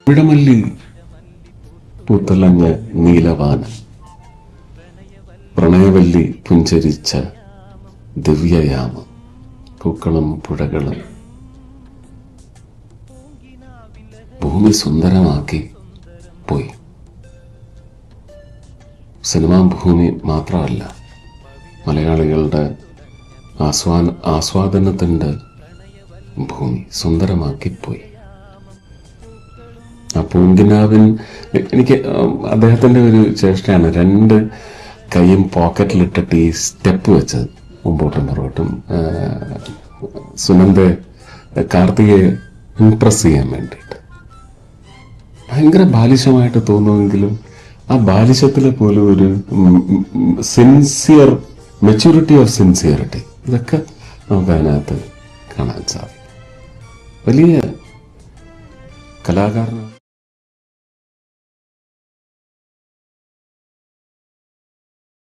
വിടമല്ലി പൂത്തലഞ്ഞ നീലവാനം, പ്രണയവല്ലി പുഞ്ചരിച്ച ദിവ്യയാമം, പൂക്കളും പുഴകളും ഭൂമി സുന്ദരമാക്കി പോയി. സിനിമാ ഭൂമി മാത്രമല്ല, മലയാളികളുടെ ആസ്വാദനത്തിൻ്റെ ഭൂമി സുന്ദരമാക്കിപ്പോയി. ആ പൂങ്കിനാവിൻ എനിക്ക് അദ്ദേഹത്തിൻ്റെ ഒരു ചേഷ്ടയാണ്. 2 കൈയും പോക്കറ്റിലിട്ടിട്ട് ഈ സ്റ്റെപ്പ് വെച്ചത് മുമ്പോട്ടും പുറകോട്ടും സുനന്ദ കാർത്തികയെ ഇംപ്രസ് ചെയ്യാൻ വേണ്ടിയിട്ട്. ഭയങ്കര ബാലിശമായിട്ട് തോന്നുമെങ്കിലും ആ ബാലിശത്തിൽ പോലും ഒരു സിൻസിയർ മെച്യൂരിറ്റി ഓഫ് സിൻസിയറിറ്റി, ഇതൊക്കെ നമുക്ക് അതിനകത്ത് കാണാൻ സാധിക്കും. വലിയ കലാകാരനാണ്.